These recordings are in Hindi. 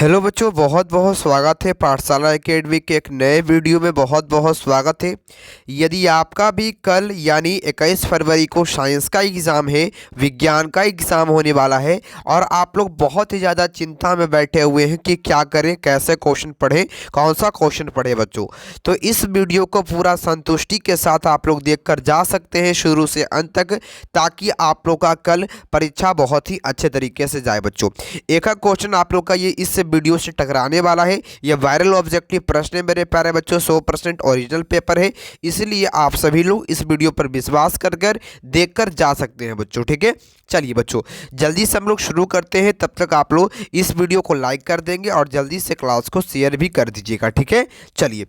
हेलो बच्चों, बहुत बहुत स्वागत है पाठशाला एकेडमी के एक नए वीडियो में। बहुत बहुत स्वागत है। यदि आपका भी कल यानी 21 फरवरी को साइंस का एग्ज़ाम है, विज्ञान का एग्ज़ाम होने वाला है और आप लोग बहुत ही ज़्यादा चिंता में बैठे हुए हैं कि क्या करें, कैसे क्वेश्चन पढ़ें, कौन सा क्वेश्चन पढ़ें बच्चों, तो इस वीडियो को पूरा संतुष्टि के साथ आप लोग देखकर जा सकते हैं शुरू से अंत तक, ताकि आप लोग का कल परीक्षा बहुत ही अच्छे तरीके से जाए बच्चों। एक क्वेश्चन आप लोग का ये इस वीडियो से टकराने वाला है। ये वायरल ऑब्जेक्टिव प्रश्न है मेरे प्यारे बच्चों, 100% ओरिजिनल पेपर है, इसलिए आप सभी लोग इस वीडियो पर विश्वास कर देखकर जा सकते हैं बच्चों। ठीक है, चलिए बच्चों जल्दी से हम लोग शुरू करते हैं। तब तक आप लोग इस वीडियो को लाइक कर देंगे और जल्दी से क्लास को शेयर भी कर दीजिएगा। ठीक है, चलिए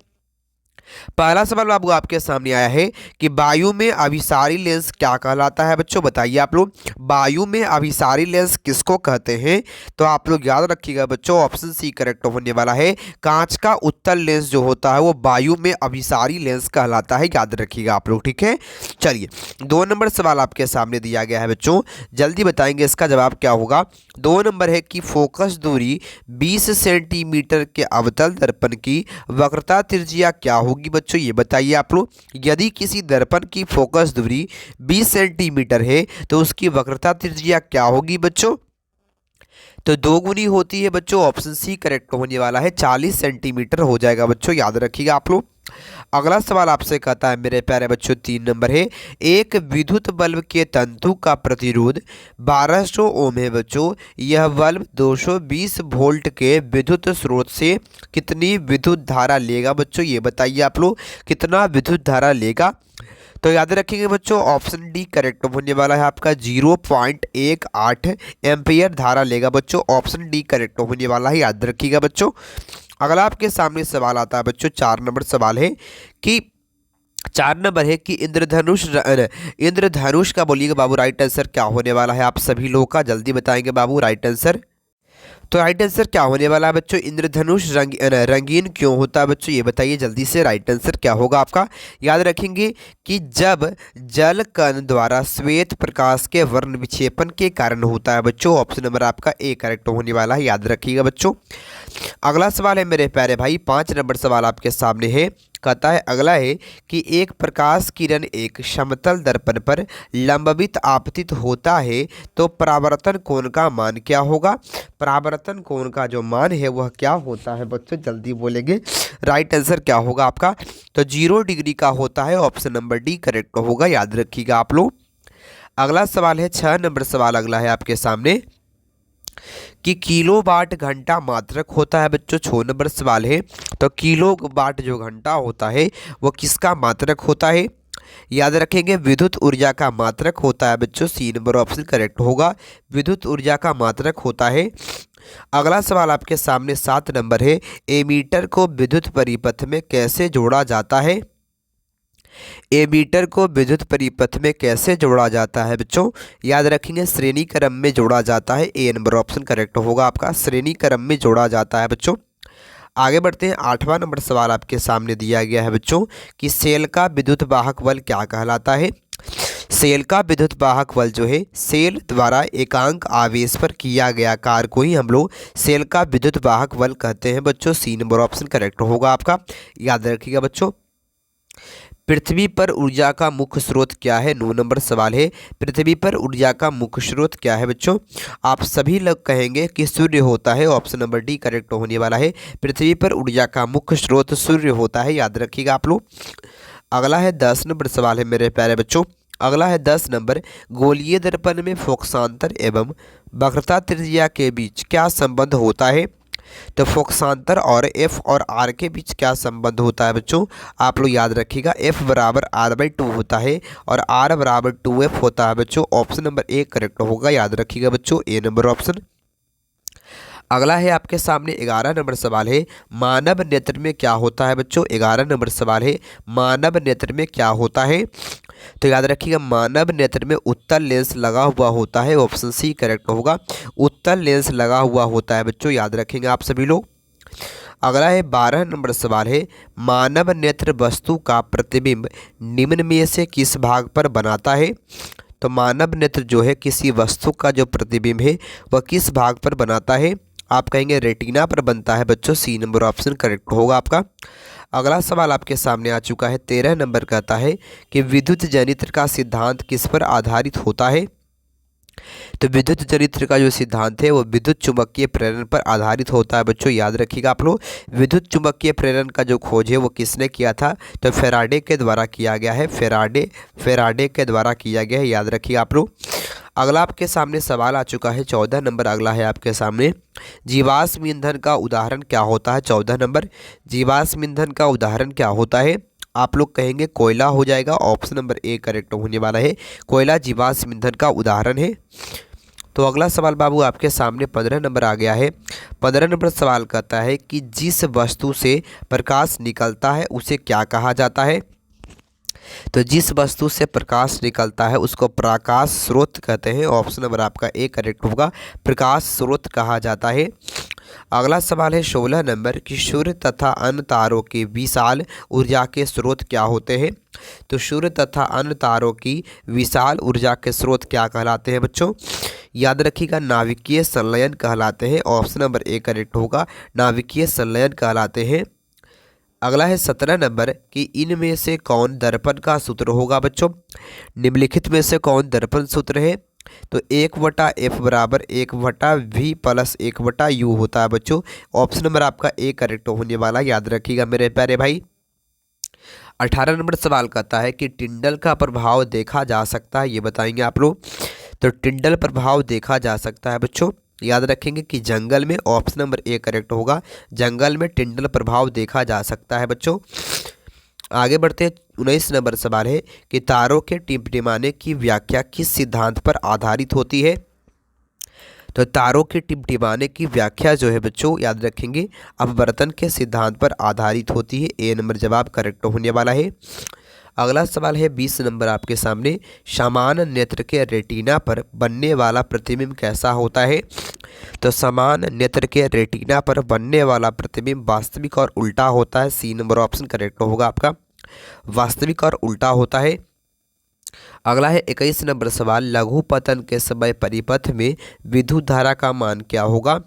पहला सवाल बाबू आपके सामने आया है कि वायु में अभिसारी लेंस क्या कहलाता है बच्चों, बताइए आप लोग। वायु में अभिसारी लेंस किसको कहते हैं? तो आप लोग याद रखिएगा बच्चों, ऑप्शन सी करेक्ट होने वाला है। कांच का उत्तल लेंस जो होता है वो वायु में अभिसारी लेंस कहलाता है, याद रखिएगा आप लोग। ठीक है, चलिए 2 नंबर सवाल आपके सामने दिया गया है बच्चों, जल्दी बताएंगे इसका जवाब क्या होगा। 2 नंबर है कि फोकस दूरी 20 सेंटीमीटर के अवतल दर्पण की वक्रता त्रिज्या क्या होगी बच्चों, ये बताइए आप लोग। यदि किसी दर्पण की फोकस दूरी 20 सेंटीमीटर है तो उसकी वक्रता त्रिज्या क्या होगी बच्चों? तो 2 गुनी होती है बच्चों, ऑप्शन सी करेक्ट होने वाला है, 40 सेंटीमीटर हो जाएगा बच्चों, याद रखिएगा आप लोग। अगला सवाल आपसे कहता है मेरे प्यारे बच्चों, 3 नंबर है, एक विद्युत बल्ब के तंतु का प्रतिरोध 1200 ओम है बच्चों। यह बल्ब 220 वोल्ट के विद्युत स्रोत से कितनी विद्युत धारा लेगा बच्चों, ये बताइए आप लोग, कितना विद्युत धारा लेगा? तो याद रखेंगे बच्चों, ऑप्शन डी करेक्ट होने वाला है आपका, 0.18 एम्पियर धारा लेगा बच्चों, ऑप्शन डी करेक्ट होने वाला है, याद रखिएगा बच्चों। अगला आपके सामने सवाल आता है बच्चों, 4 नंबर सवाल है कि 4 नंबर है कि इंद्रधनुष का बोलिएगा बाबू राइट आंसर क्या होने वाला है, आप सभी लोगों का जल्दी बताएंगे बाबू राइट आंसर। तो राइट आंसर क्या होने वाला है बच्चों, इंद्रधनुष रंगीन क्यों होता है बच्चों, ये बताइए जल्दी से, राइट आंसर क्या होगा आपका। याद रखेंगे कि जब जल कण द्वारा श्वेत प्रकाश के वर्ण विक्षेपण के कारण होता है बच्चों, ऑप्शन नंबर आपका ए करेक्ट होने वाला है, याद रखिएगा बच्चों। अगला सवाल है मेरे प्यारे भाई, 5 नंबर सवाल आपके सामने है, कहता है अगला है कि एक प्रकाश किरण एक समतल दर्पण पर लंबवित आपतित होता है तो परावर्तन कोण का मान क्या होगा? परावर्तन कोण का जो मान है वह क्या होता है बच्चों, जल्दी बोलेंगे, राइट आंसर क्या होगा आपका। तो 0 डिग्री का होता है, ऑप्शन नंबर डी करेक्ट होगा, याद रखिएगा आप लोग। अगला सवाल है 6 नंबर सवाल अगला है आपके सामने कि किलोवाट घंटा मात्रक होता है बच्चों, 6 नंबर सवाल है। तो किलोवाट जो घंटा होता है वो किसका मात्रक होता है? याद रखेंगे विद्युत ऊर्जा का मात्रक होता है बच्चों, सी नंबर ऑप्शन करेक्ट होगा, विद्युत ऊर्जा का मात्रक होता है। अगला सवाल आपके सामने 7 नंबर है, एमीटर को विद्युत परिपथ में कैसे जोड़ा जाता है? एमीटर को विद्युत परिपथ में कैसे जोड़ा जाता है बच्चों? याद रखेंगे श्रेणी क्रम में जोड़ा जाता है, ए नंबर ऑप्शन करेक्ट होगा आपका, श्रेणी क्रम में जोड़ा जाता है बच्चों। आगे बढ़ते हैं, 8वां नंबर सवाल आपके सामने दिया गया है बच्चों कि सेल का विद्युत वाहक बल क्या कहलाता है? सेल का विद्युत वाहक बल जो है सेल द्वारा एकांक आवेश पर किया गया कार्य को ही हम लोग सेल का विद्युत वाहक बल कहते हैं बच्चों, सी नंबर ऑप्शन करेक्ट होगा आपका, याद रखिएगा बच्चों। पृथ्वी पर ऊर्जा का मुख्य स्रोत क्या है? 9 नंबर सवाल है, पृथ्वी पर ऊर्जा का मुख्य स्रोत क्या है बच्चों? आप सभी लोग कहेंगे कि सूर्य होता है, ऑप्शन नंबर डी करेक्ट होने वाला है, पृथ्वी पर ऊर्जा का मुख्य स्रोत सूर्य होता है, याद रखिएगा आप लोग। अगला है 10 नंबर सवाल है मेरे प्यारे बच्चों, अगला है 10 नंबर, गोलीय दर्पण में फोकसांतर एवं वक्रता त्रिज्या के बीच क्या संबंध होता है? तो फोकसांतर और एफ और आर के बीच क्या संबंध होता है बच्चों, आप लोग याद रखिएगा, एफ बराबर r/2 होता है और r बराबर 2f होता है बच्चों, ऑप्शन नंबर ए करेक्ट होगा, याद रखिएगा बच्चों, ए नंबर ऑप्शन। अगला है आपके सामने 11 नंबर सवाल है, मानव नेत्र में क्या होता है बच्चों? 11 नंबर सवाल है, मानव नेत्र में क्या होता है? तो याद रखिएगा मानव नेत्र में उत्तल लेंस लगा हुआ होता है, ऑप्शन सी करेक्ट होगा, उत्तल लेंस लगा हुआ होता है बच्चों, याद रखेंगे आप सभी लोग। अगला है 12 नंबर सवाल है, मानव नेत्र वस्तु का प्रतिबिंब निम्न में से किस भाग पर बनाता है? तो मानव नेत्र जो है किसी वस्तु का जो प्रतिबिंब है वह किस भाग पर बनाता है? आप कहेंगे रेटिना पर बनता है बच्चों, सी नंबर ऑप्शन करेक्ट होगा आपका। अगला सवाल आपके सामने आ चुका है 13 नंबर, कहता है कि विद्युत जनित्र का सिद्धांत किस पर आधारित होता है। तो विद्युत जनित्र का जो सिद्धांत है वो विद्युत चुंबकीय प्रेरण पर आधारित होता है बच्चों, याद रखिएगा आप लोग। विद्युत चुंबकीय प्रेरण का जो खोज है वो किसने किया था, तो फैराडे के द्वारा किया गया है, फैराडे के द्वारा किया गया है, याद रखिए आप लोग। अगला आपके सामने सवाल आ चुका है 14 नंबर, अगला है आपके सामने जीवाश्म ईंधन का उदाहरण क्या होता है। 14 नंबर, जीवाश्म ईंधन का उदाहरण क्या होता है। आप लोग कहेंगे कोयला हो जाएगा, ऑप्शन नंबर ए करेक्ट होने वाला है, कोयला जीवाश्म ईंधन का उदाहरण है। तो अगला सवाल बाबू आपके सामने 15 नंबर आ गया है। 15 नंबर सवाल कहता है कि जिस वस्तु से प्रकाश निकलता है उसे क्या कहा जाता है। तो जिस वस्तु से प्रकाश निकलता है उसको प्रकाश स्रोत कहते हैं, ऑप्शन नंबर आपका ए करेक्ट होगा, प्रकाश स्रोत कहा जाता है। अगला सवाल है 16 नंबर कि सूर्य तथा अन्य तारों की विशाल ऊर्जा के स्रोत क्या होते हैं। तो सूर्य तथा अन्य तारों की विशाल ऊर्जा के स्रोत क्या कहलाते हैं बच्चों, याद रखिएगा नाभिकीय संलयन कहलाते हैं, ऑप्शन नंबर ए करेक्ट होगा, नाभिकीय संलयन कहलाते हैं। अगला है 17 नंबर कि इनमें से कौन दर्पण का सूत्र होगा बच्चों। निम्नलिखित में से कौन दर्पण सूत्र है, तो 1/f बराबर 1/v प्लस 1/u होता है बच्चों, ऑप्शन नंबर आपका ए करेक्ट होने वाला, याद रखिएगा मेरे प्यारे भाई। 18 नंबर सवाल कहता है कि टिंडल का प्रभाव देखा जा सकता है, ये बताएंगे आप लोग। तो टिंडल प्रभाव देखा जा सकता है बच्चों, याद रखेंगे कि जंगल में, ऑप्शन नंबर ए करेक्ट होगा, जंगल में टिंडल प्रभाव देखा जा सकता है बच्चों। आगे बढ़ते हैं 19 नंबर सवाल है कि तारों के टिमटिमाने की व्याख्या किस सिद्धांत पर आधारित होती है। तो तारों के टिमटिमाने की व्याख्या जो है बच्चों, याद रखेंगे अपवर्तन के सिद्धांत पर आधारित होती है, ए नंबर जवाब करेक्ट होने वाला है। अगला सवाल है 20 नंबर आपके सामने, समान नेत्र के रेटिना पर बनने वाला प्रतिबिंब कैसा होता है। तो समान नेत्र के रेटिना पर बनने वाला प्रतिबिंब वास्तविक और उल्टा होता है, सी नंबर ऑप्शन करेक्ट होगा आपका, वास्तविक और उल्टा होता है। अगला है 21 नंबर सवाल, लघु पतन के समय परिपथ में विद्युत धारा का मान क्या होगा।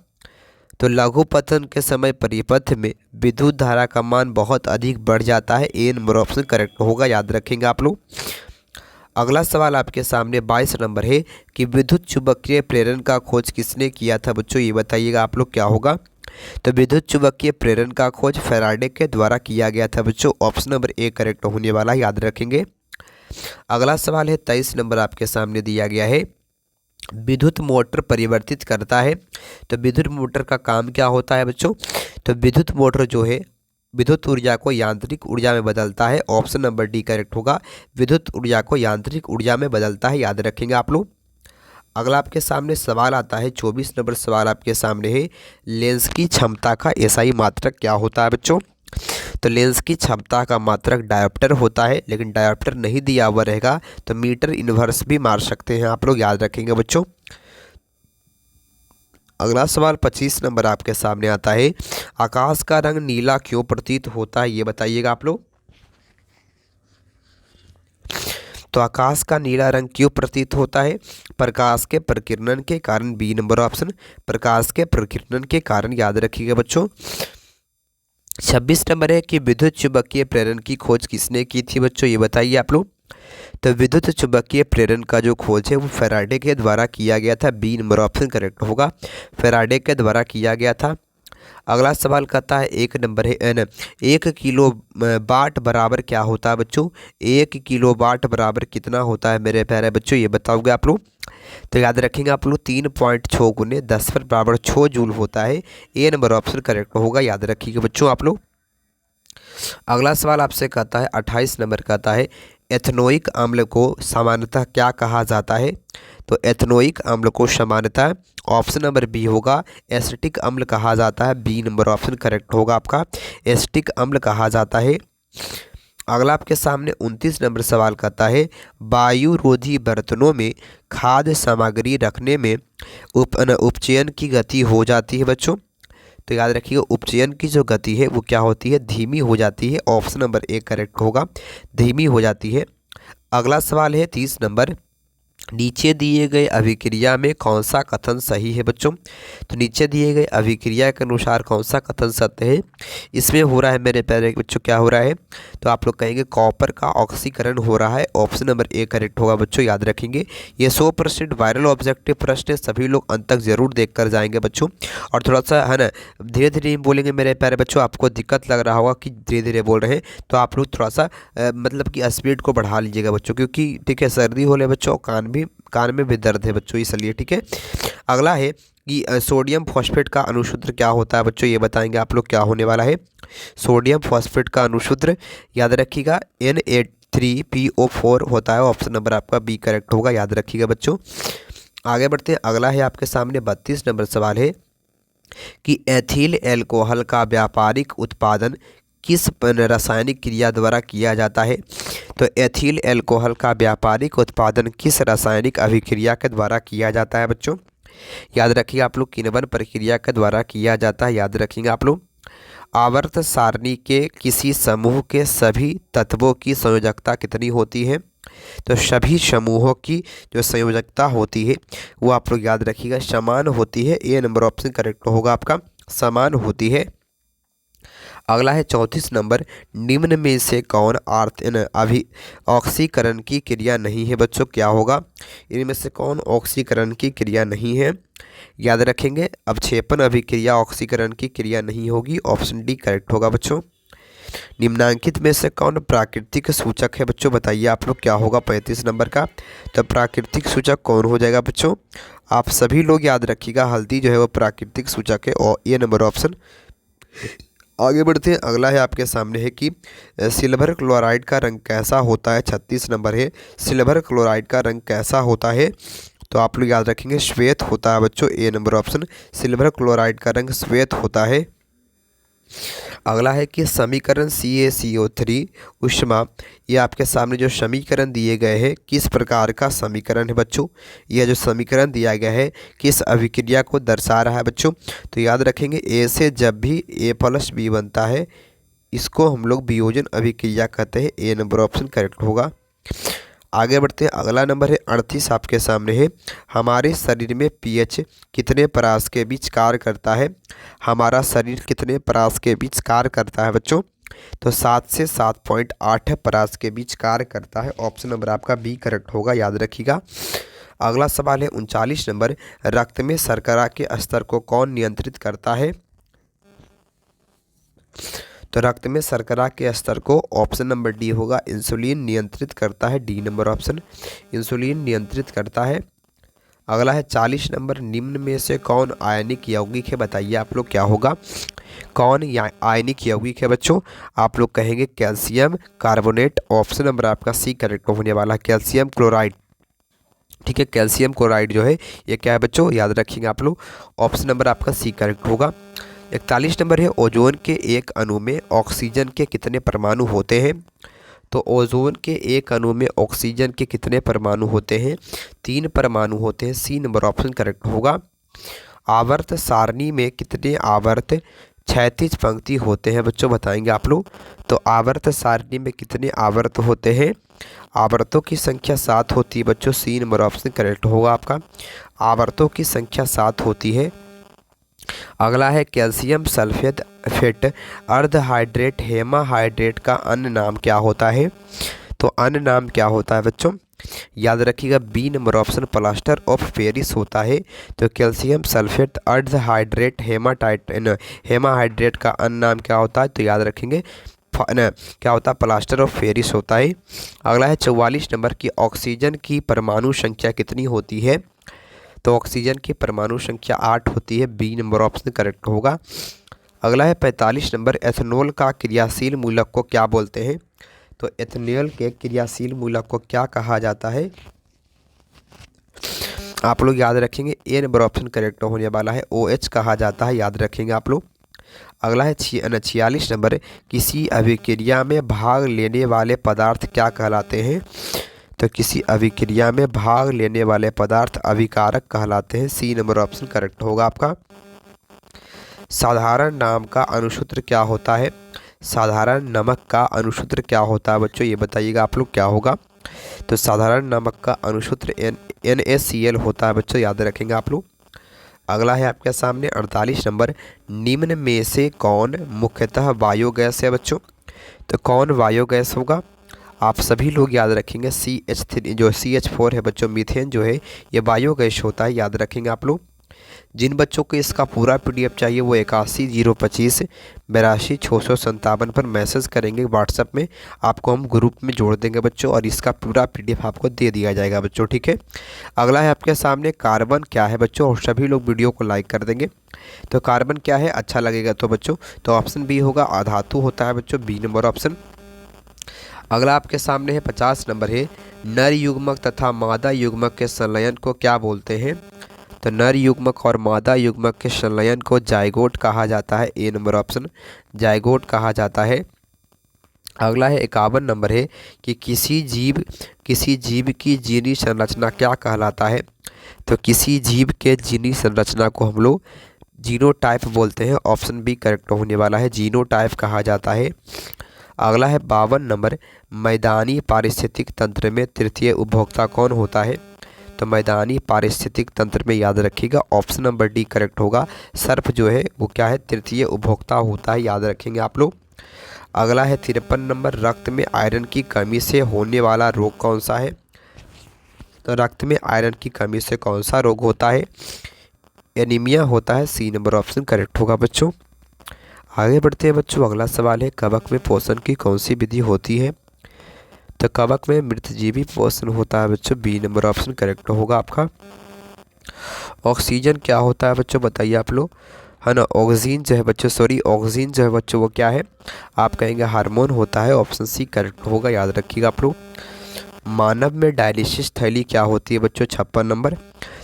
तो लघु पतन के समय परिपथ में विद्युत धारा का मान बहुत अधिक बढ़ जाता है, ए नंबर ऑप्शन करेक्ट होगा, याद रखेंगे आप लोग। अगला सवाल आपके सामने 22 नंबर है कि विद्युत चुंबकीय प्रेरण का खोज किसने किया था बच्चों, ये बताइएगा आप लोग क्या होगा। तो विद्युत चुंबकीय प्रेरण का खोज फैराडे के द्वारा किया गया था बच्चों, ऑप्शन नंबर ए करेक्ट होने वाला, याद रखेंगे। अगला सवाल है 23 नंबर आपके सामने दिया गया है, विद्युत मोटर परिवर्तित करता है। तो विद्युत मोटर का काम क्या होता है बच्चों, तो विद्युत मोटर जो है विद्युत ऊर्जा को यांत्रिक ऊर्जा में बदलता है, ऑप्शन नंबर डी करेक्ट होगा, विद्युत ऊर्जा को यांत्रिक ऊर्जा में बदलता है, याद रखेंगे आप लोग। अगला आपके सामने सवाल आता है 24 नंबर सवाल आपके सामने है, लेंस की क्षमता का एसआई मात्रक क्या होता है बच्चों। तो लेंस की क्षमता का मात्रक डायोप्टर होता है, लेकिन डायोप्टर नहीं दिया हुआ रहेगा तो मीटर इनवर्स भी मार सकते हैं आप लोग, याद रखेंगे बच्चों। अगला सवाल 25 नंबर आपके सामने आता है, आकाश का रंग नीला क्यों प्रतीत होता है, ये बताइएगा आप लोग। तो आकाश का नीला रंग क्यों प्रतीत होता है, प्रकाश के प्रकीर्णन के कारण, बी नंबर ऑप्शन, प्रकाश के प्रकीर्णन के कारण, याद रखिएगा बच्चों। 26 नंबर है कि विद्युत चुंबकीय प्रेरण की खोज किसने की थी बच्चों, ये बताइए आप लोग। तो विद्युत चुंबकीय प्रेरण का जो खोज है वो फैराडे के द्वारा किया गया था, बी नंबर ऑप्शन करेक्ट होगा, फैराडे के द्वारा किया गया था। अगला सवाल कहता है 1 नंबर है एन, 1 किलो वाट बराबर क्या होता है बच्चों, 1 किलो वाट बराबर कितना होता है मेरे प्यारे बच्चों, ये बताओगे आप लोग। तो याद रखेंगे आप लोग 3.6 गुने 10 पर बराबर 6 जूल होता है, ए नंबर ऑप्शन करेक्ट होगा, याद रखिएगा बच्चों आप लोग। अगला सवाल आपसे कहता है 28 नंबर कहता है, एथनोइक अम्ल को सामान्यतः क्या कहा जाता है। तो एथनोइक अम्ल को सामान्यतः ऑप्शन नंबर बी होगा, एसिटिक अम्ल कहा जाता है, बी नंबर ऑप्शन करेक्ट होगा आपका, एसिटिक अम्ल कहा जाता है। अगला आपके सामने 29 नंबर सवाल कहता है, वायुरोधी बर्तनों में खाद्य सामग्री रखने में उपचयन की गति हो जाती है बच्चों। तो याद रखिए उपचयन की जो गति है वो क्या होती है, धीमी हो जाती है, ऑप्शन नंबर ए करेक्ट होगा, धीमी हो जाती है। अगला सवाल है 30 नंबर नीचे दिए गए अभिक्रिया में कौन सा कथन सही है बच्चों? तो नीचे दिए गए अभिक्रिया के अनुसार कौन सा कथन सत्य है? इसमें हो रहा है मेरे प्यारे बच्चों, क्या हो रहा है? तो आप लोग कहेंगे कॉपर का ऑक्सीकरण हो रहा है। ऑप्शन नंबर ए करेक्ट होगा बच्चों, याद रखेंगे। ये 100% वायरल ऑब्जेक्टिव प्रश्न है, सभी लोग अंत तक जरूर देख कर जाएंगे बच्चों। और थोड़ा सा है ना धीरे धीरे बोलेंगे मेरे प्यारे बच्चों, आपको दिक्कत लग रहा होगा कि धीरे धीरे बोल रहे हैं, तो आप लोग थोड़ा सा मतलब कि स्पीड को बढ़ा लीजिएगा बच्चों, क्योंकि ठीक है सर्दी हो ले बच्चों, कान में भी दर्द है बच्चों, इसलिए ठीक है। अगला है कि सोडियम फॉस्फेट का अणुसूत्र क्या होता है बच्चों, ये बताएंगे आप लोग क्या होने वाला है। सोडियम फॉस्फेट का अणुसूत्र याद रखिएगा Na3PO4 होता है। ऑप्शन नंबर आपका बी करेक्ट होगा, याद रखिएगा बच्चों। आगे बढ़ते हैं, अगला है आपके सामने 32 नंबर सवाल है कि एथिल एल्कोहल का व्यापारिक उत्पादन किस रासायनिक क्रिया द्वारा किया जाता है? तो एथिल एल्कोहल का व्यापारिक उत्पादन किस रासायनिक अभिक्रिया के द्वारा किया जाता है बच्चों? याद रखिएगा आप लोग, किण्वन प्रक्रिया के द्वारा किया जाता है, याद रखेंगे आप लोग। आवर्त सारणी के किसी समूह के सभी तत्वों की संयोजकता कितनी होती है? तो सभी समूहों की जो संयोजकता होती है वो आप लोग याद रखिएगा समान होती है। ए नंबर ऑप्शन करेक्ट होगा आपका, समान होती है। अगला है 34 नंबर, निम्न में से कौन ऑक्सीकरण की क्रिया नहीं है बच्चों, क्या होगा? इनमें से कौन ऑक्सीकरण की क्रिया नहीं है? याद रखेंगे अवक्षेपण अभिक्रिया ऑक्सीकरण की क्रिया नहीं होगी। ऑप्शन डी करेक्ट होगा बच्चों। निम्नांकित में से कौन प्राकृतिक सूचक है बच्चों, बताइए आप लोग क्या होगा 35 नंबर का? तो प्राकृतिक सूचक कौन हो जाएगा बच्चों? आप सभी लोग याद रखिएगा, हल्दी जो है वो प्राकृतिक सूचक है, और ये नंबर ऑप्शन। आगे बढ़ते हैं, अगला है आपके सामने है कि सिल्वर क्लोराइड का रंग कैसा होता है? 36 नंबर है, सिल्वर क्लोराइड का रंग कैसा होता है? तो आप लोग याद रखेंगे श्वेत होता है बच्चों, ए नंबर ऑप्शन, सिल्वर क्लोराइड का रंग श्वेत होता है। अगला है कि समीकरण CaCO3 ऊष्मा, ये आपके सामने जो समीकरण दिए गए हैं किस प्रकार का समीकरण है बच्चों? यह जो समीकरण दिया गया है किस अभिक्रिया को दर्शा रहा है बच्चों? तो याद रखेंगे ए से जब भी A+B बनता है इसको हम लोग वियोजन अभिक्रिया कहते हैं। ए नंबर ऑप्शन करेक्ट होगा। आगे बढ़ते हैं, अगला नंबर है 38 आपके सामने है, हमारे शरीर में pH कितने परास के बीच कार्य करता है? हमारा शरीर कितने परास के बीच कार्य करता है बच्चों? तो 7 से 7.8 परास के बीच कार्य करता है। ऑप्शन नंबर आपका बी करेक्ट होगा, याद रखिएगा। अगला सवाल है 39 नंबर, रक्त में शर्करा के स्तर को कौन नियंत्रित करता है? तो रक्त में शर्करा के स्तर को ऑप्शन नंबर डी होगा, इंसुलिन नियंत्रित करता है। डी नंबर ऑप्शन, इंसुलिन नियंत्रित करता है। अगला है 40 नंबर, निम्न में से कौन आयनिक यौगिक है? बताइए आप लोग क्या होगा, कौन आयनिक यौगिक है बच्चों? आप लोग कहेंगे कैल्शियम कार्बोनेट। ऑप्शन नंबर आपका सी करेक्ट होने वाला है, कैल्शियम क्लोराइड। ठीक है, कैल्शियम क्लोराइड जो है ये क्या है बच्चों, याद रखेंगे आप लोग। ऑप्शन नंबर आपका सी करेक्ट होगा। 41 नंबर है, ओजोन के एक अणु में ऑक्सीजन के कितने परमाणु होते हैं? तो ओजोन के एक अणु में ऑक्सीजन के कितने परमाणु होते हैं? 3 परमाणु होते हैं। सी नंबर ऑप्शन करेक्ट होगा। आवर्त सारणी में कितने आवर्त क्षैतिज पंक्ति होते हैं बच्चों, बताएंगे आप लोग। तो आवर्त सारणी में कितने आवर्त होते हैं? आवर्तों की संख्या 7 होती है बच्चों। सी नंबर ऑप्शन करेक्ट होगा आपका, आवर्तों की संख्या 7 होती है। अगला है कैल्शियम सल्फेट अर्धहाइड्रेट हेमाहाइड्रेट का अन्य नाम क्या होता है? तो अन्य नाम क्या होता है बच्चों? याद रखिएगा B number option, plaster of Paris होता है। तो कैल्शियम सल्फेट अर्धहाइड्रेट हेमाहाइड्रेट का अन्य नाम क्या होता है? तो याद रखेंगे क्या होता है, प्लास्टर ऑफ पेरिस होता है। अगला है 44 नंबर की ऑक्सीजन की परमाणु संख्या कितनी होती है? तो ऑक्सीजन की परमाणु संख्या 8 होती है। बी नंबर ऑप्शन करेक्ट होगा। अगला है 45 नंबर, एथेनॉल का क्रियाशील मूलक को क्या बोलते हैं? तो एथेनॉल के क्रियाशील मूलक को क्या कहा जाता है? आप लोग याद रखेंगे ए नंबर ऑप्शन करेक्ट होने वाला है, OH कहा जाता है, याद रखेंगे आप लोग। अगला है 46 नंबर, किसी अभिक्रिया में भाग लेने वाले पदार्थ क्या कहलाते हैं? तो किसी अभिक्रिया में भाग लेने वाले पदार्थ अभिकारक कहलाते हैं। सी नंबर ऑप्शन करेक्ट होगा आपका। साधारण नाम का अणुसूत्र क्या होता है? साधारण नमक का अणुसूत्र क्या होता है बच्चों, ये बताइएगा आप लोग क्या होगा। तो साधारण नमक का अणुसूत्र NaCl होता है बच्चों, याद रखेंगे आप लोग। अगला है आपके सामने 48 नंबर, निम्न में से कौन मुख्यतः बायोगैस है बच्चों? तो कौन बायोगैस होगा? आप सभी लोग याद रखेंगे CH3 जो CH4 है बच्चों, मीथेन जो है ये बायोगैस होता है, याद रखेंगे आप लोग। जिन बच्चों को इसका पूरा PDF चाहिए वो 81 025 82 657 पर मैसेज करेंगे व्हाट्सएप में, आपको हम ग्रुप में जोड़ देंगे बच्चों, और इसका पूरा PDF आपको दे दिया जाएगा बच्चों, ठीक है। अगला है आपके सामने कार्बन क्या है बच्चों, और सभी लोग वीडियो को लाइक कर देंगे। तो कार्बन क्या है, अच्छा लगेगा तो बच्चों, तो ऑप्शन बी होगा, अधातु होता है बच्चों, बी नंबर ऑप्शन। अगला आपके सामने है 50 नंबर है, नर युग्मक तथा मादा युग्मक के संलयन को क्या बोलते हैं? तो नर युग्मक और मादा युग्मक के संलयन को जाइगोट कहा जाता है, ए नंबर ऑप्शन, जाइगोट कहा जाता है। अगला है 51 नंबर है कि किसी जीव की जीनी संरचना क्या कहलाता है? तो किसी जीव के जीनी संरचना को हम लोग जीनोटाइप बोलते हैं, ऑप्शन बी करेक्ट होने वाला है, जीनोटाइप कहा जाता है। अगला है 52 नंबर, मैदानी पारिस्थितिक तंत्र में तृतीय उपभोक्ता कौन होता है? तो मैदानी पारिस्थितिक तंत्र में याद रखिएगा ऑप्शन नंबर डी करेक्ट होगा, सर्प जो है वो क्या है, तृतीय उपभोक्ता होता है, याद रखेंगे आप लोग। अगला है 53 नंबर, रक्त में आयरन की कमी से होने वाला रोग कौन सा है? तो रक्त में आयरन की कमी से कौन सा रोग होता है? एनीमिया होता है, सी नंबर ऑप्शन करेक्ट होगा बच्चों। आगे बढ़ते हैं बच्चों, अगला सवाल है, कवक में पोषण की कौन सी विधि होती है? तो कवक में मृतजीवी पोषण होता है बच्चों, बी नंबर ऑप्शन करेक्ट होगा आपका। ऑक्सीजन क्या होता है बच्चों, बताइए आप लोग, है ना। ऑक्सीजन जो है बच्चों, ऑक्सीजन जो है बच्चों वो क्या है, आप कहेंगे हार्मोन होता है, ऑप्शन सी करेक्ट होगा, याद रखिएगा आप लोग। मानव में डायलिसिस थैली क्या होती है बच्चों, 56 नंबर।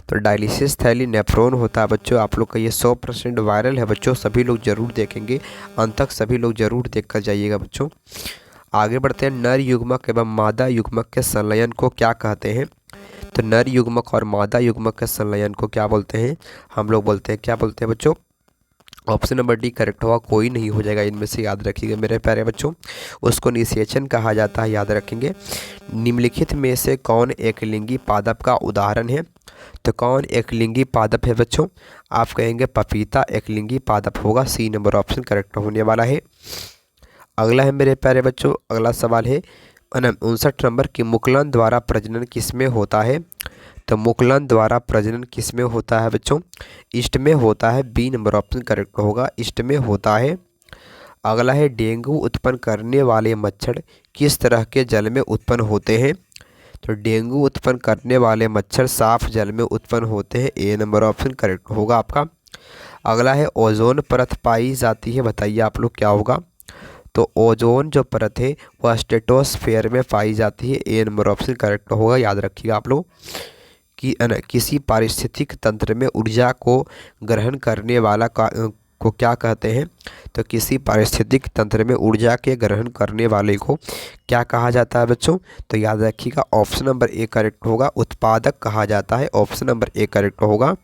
तो डायलिसिस थैली नेफ्रॉन होता है बच्चों, आप लोग का ये 100% वायरल है बच्चों, सभी लोग जरूर देखेंगे, अंत तक सभी लोग जरूर देख कर जाइएगा बच्चों। आगे बढ़ते हैं, नर युग्मक एवं मादा युग्मक के संलयन को क्या कहते हैं? तो नर युग्मक और मादा युग्मक के संलयन को क्या बोलते हैं? हम लोग बोलते हैं, क्या बोलते हैं बच्चों? ऑप्शन नंबर डी करेक्ट होगा, कोई नहीं हो जाएगा इनमें से, याद रखिएगा मेरे प्यारे बच्चों, उसको निषेचन कहा जाता है, याद रखेंगे। निम्नलिखित में से कौन एकलिंगी पादप का उदाहरण है? तो कौन एकलिंगी पादप है बच्चों? आप कहेंगे पपीता एकलिंगी पादप होगा, सी नंबर ऑप्शन करेक्ट होने वाला है। अगला है मेरे प्यारे बच्चों, अगला सवाल है 59 नंबर की मुकुलन द्वारा प्रजनन किसमें होता है? तो मुकुलन द्वारा प्रजनन किसमें होता है बच्चों? ईस्ट में होता है, बी नंबर ऑप्शन करेक्ट होगा, ईस्ट में होता है। अगला है, डेंगू उत्पन्न करने वाले मच्छर किस तरह के जल में उत्पन्न होते हैं? तो डेंगू उत्पन्न करने वाले मच्छर साफ जल में उत्पन्न होते हैं, ए नंबर ऑप्शन करेक्ट होगा आपका। अगला है, ओजोन परत पाई जाती है, बताइए आप लोग क्या होगा? तो ओजोन जो परत है वह स्ट्रेटोस्फेयर में पाई जाती है, ए नंबर ऑप्शन करेक्ट होगा, याद रखिएगा आप लोग। कि किसी पारिस्थितिक तंत्र में ऊर्जा को ग्रहण करने वाला को क्या कहते हैं? तो किसी पारिस्थितिक तंत्र में ऊर्जा के ग्रहण करने वाले को क्या कहा जाता है बच्चों? तो याद रखिएगा ऑप्शन नंबर ए करेक्ट होगा, उत्पादक कहा जाता है, ऑप्शन नंबर ए करेक्ट होगा।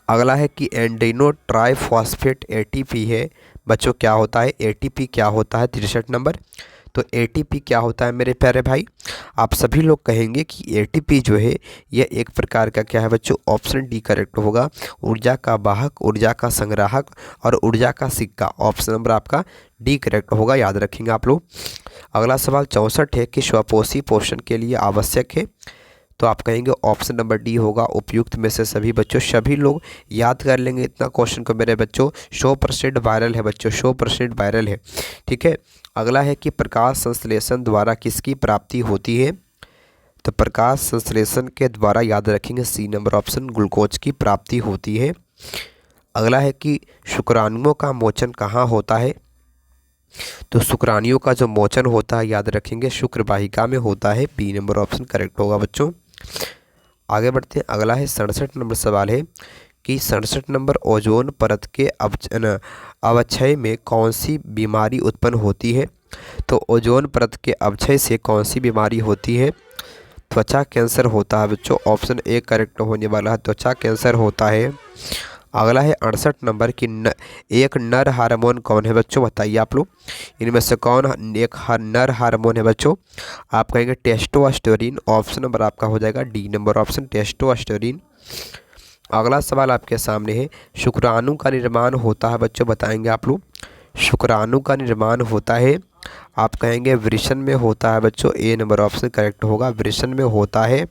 अगला है कि एंड्रीनो ट्राइफॉस्फेट ATP है बच्चों, क्या होता है? ATP क्या होता है, 63 नंबर। तो ATP क्या होता है मेरे प्यारे भाई? आप सभी लोग कहेंगे कि ATP जो है यह एक प्रकार का क्या है बच्चों, ऑप्शन डी करेक्ट होगा, ऊर्जा का वाहक, ऊर्जा का संग्राहक और ऊर्जा का सिक्का, ऑप्शन नंबर आपका डी करेक्ट होगा, याद रखेंगे आप लोग। अगला सवाल 64 है कि स्वपोषी पोषण के लिए आवश्यक है? तो आप कहेंगे ऑप्शन नंबर डी होगा, उपयुक्त में से सभी बच्चों, सभी लोग याद कर लेंगे इतना क्वेश्चन को मेरे बच्चों, 100% वायरल है बच्चों, 100% वायरल है, ठीक है। अगला है कि प्रकाश संश्लेषण द्वारा किसकी प्राप्ति होती है? तो प्रकाश संश्लेषण के द्वारा, याद रखेंगे सी नंबर ऑप्शन, ग्लूकोज की प्राप्ति होती है। अगला है कि शुक्राणुओं का मोचन कहाँ होता है? तो शुक्राणुओं का जो मोचन होता है, याद रखेंगे शुक्र वाहिका में होता है, बी नंबर ऑप्शन करेक्ट होगा बच्चों। आगे बढ़ते हैं, अगला है 67 नंबर सवाल है कि 67 नंबर, ओजोन परत के अवक्षय में कौन सी बीमारी उत्पन्न होती है? तो ओजोन परत के अवक्षय से कौन सी बीमारी होती है? त्वचा कैंसर होता है बच्चों, ऑप्शन ए करेक्ट होने वाला है, त्वचा कैंसर होता है। अगला है 68 नंबर की एक नर हार्मोन कौन है बच्चों, बताइए आप लोग। इनमें से कौन एक नर हार्मोन है बच्चों? आप कहेंगे टेस्टोस्टेरोन। ऑप्शन नंबर आपका हो जाएगा डी नंबर ऑप्शन, टेस्टोस्टेरोन। अगला सवाल आपके सामने है, शुक्राणु का निर्माण होता है बच्चों, बताएंगे आप लोग। शुक्राणु का निर्माण होता है, आप कहेंगे वृषण में होता है बच्चों। ए नंबर ऑप्शन करेक्ट होगा, वृषण में होता है।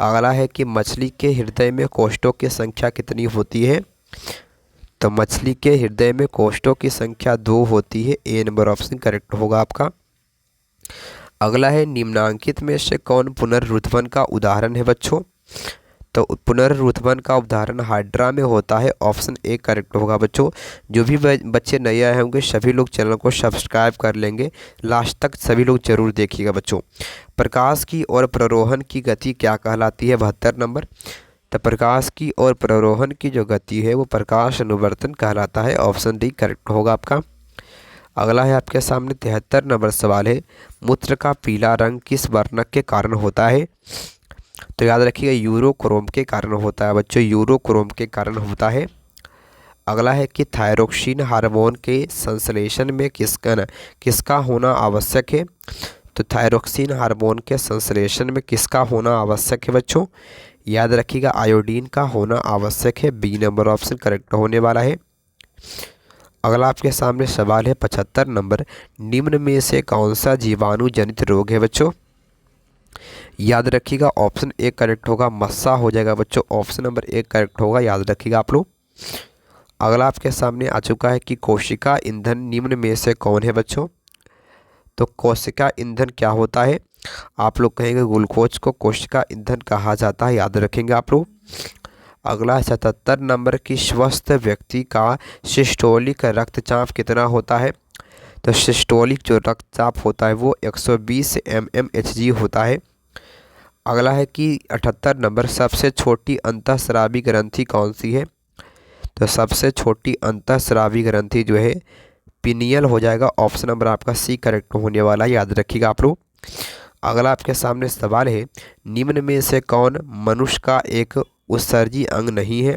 अगला है कि मछली के हृदय में कोष्ठों की संख्या कितनी होती है? तो मछली के हृदय में कोष्ठों की संख्या 2 होती है। ए नंबर ऑप्शन करेक्ट होगा आपका। अगला है, निम्नांकित में से कौन पुनर्रुत्थन का उदाहरण है बच्चों? तो पुनर्रुत्थन का उदाहरण हाइड्रा में होता है। ऑप्शन ए करेक्ट होगा बच्चों। जो भी बच्चे नए आए होंगे सभी लोग चैनल को सब्सक्राइब कर लेंगे, लास्ट तक सभी लोग जरूर देखिएगा बच्चों। प्रकाश की ओर प्ररोहण की गति क्या कहलाती है? 72 नंबर। तो प्रकाश की ओर प्ररोहण की जो गति है वो प्रकाश अनुवर्तन कहलाता है। ऑप्शन डी करेक्ट होगा आपका। अगला है आपके सामने 73 नंबर सवाल है, मूत्र का पीला रंग किस वर्णक के कारण होता है? तो याद रखिएगा यूरोक्रोम के कारण होता है बच्चों, यूरोक्रोम के कारण होता है। अगला है कि थायरोक्सिन हार्मोन के संश्लेषण में किसका होना आवश्यक है? तो थायरोक्सिन हार्मोन के संश्लेषण में किसका होना आवश्यक है बच्चों? याद रखिएगा आयोडीन का होना आवश्यक है। बी नंबर ऑप्शन करेक्ट होने वाला है। अगला आपके सामने सवाल है 75 नंबर, निम्न में से कौन सा जीवाणु जनित रोग है बच्चों? याद रखिएगा ऑप्शन ए करेक्ट होगा, मस्सा हो जाएगा बच्चों। ऑप्शन नंबर ए करेक्ट होगा, याद रखिएगा आप लोग। अगला आपके सामने आ चुका है कि कोशिका ईंधन निम्न में से कौन है बच्चों? तो कोशिका ईंधन क्या होता है? आप लोग कहेंगे ग्लूकोज को कोशिका ईंधन कहा जाता है, याद रखेंगे आप लोग। अगला 77 नंबर की स्वस्थ व्यक्ति का सिस्टोलिक रक्तचाप कितना होता है? तो सिस्टोलिक जो रक्तचाप होता है वो 120 mmHg होता है। अगला है कि 78 नंबर, सबसे छोटी अंतःस्रावी ग्रंथि कौन सी है? तो सबसे छोटी अंतःस्रावी ग्रंथि जो है पिनियल हो जाएगा। ऑप्शन नंबर आपका सी करेक्ट होने वाला है, याद रखिएगा आप लोग। अगला आपके सामने सवाल है, निम्न में से कौन मनुष्य का एक उत्सर्जी अंग नहीं है?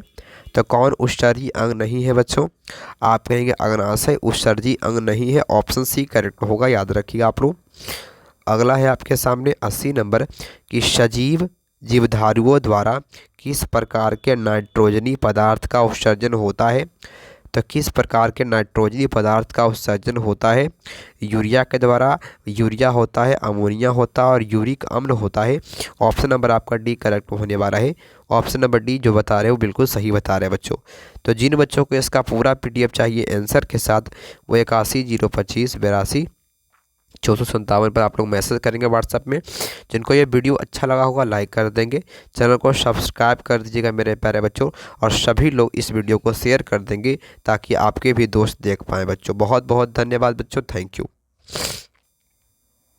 तो कौन उत्सर्जी अंग नहीं है बच्चों? आप कहेंगे अग्नाशय उत्सर्जी अंग नहीं है। ऑप्शन सी करेक्ट होगा, याद रखिएगा आप लोग। अगला है आपके सामने 80 नंबर कि सजीव जीवधारुओं द्वारा किस प्रकार के नाइट्रोजनी पदार्थ का उत्सर्जन होता है? तो किस प्रकार के नाइट्रोजनी पदार्थ का उत्सर्जन होता है? यूरिया के द्वारा, यूरिया होता है, अमोनिया होता है और यूरिक अम्ल होता है। ऑप्शन नंबर आपका डी करेक्ट होने वाला है। ऑप्शन नंबर डी जो बता रहे हो बिल्कुल सही बता रहे हैं बच्चों। तो जिन बच्चों को इसका पूरा PDF चाहिए आंसर के साथ वो 81 025 82 6457 पर आप लोग मैसेज करेंगे व्हाट्सएप में। जिनको ये वीडियो अच्छा लगा होगा लाइक कर देंगे, चैनल को सब्सक्राइब कर दीजिएगा मेरे प्यारे बच्चों, और सभी लोग इस वीडियो को शेयर कर देंगे ताकि आपके भी दोस्त देख पाएँ बच्चों। बहुत बहुत धन्यवाद बच्चों, थैंक यू।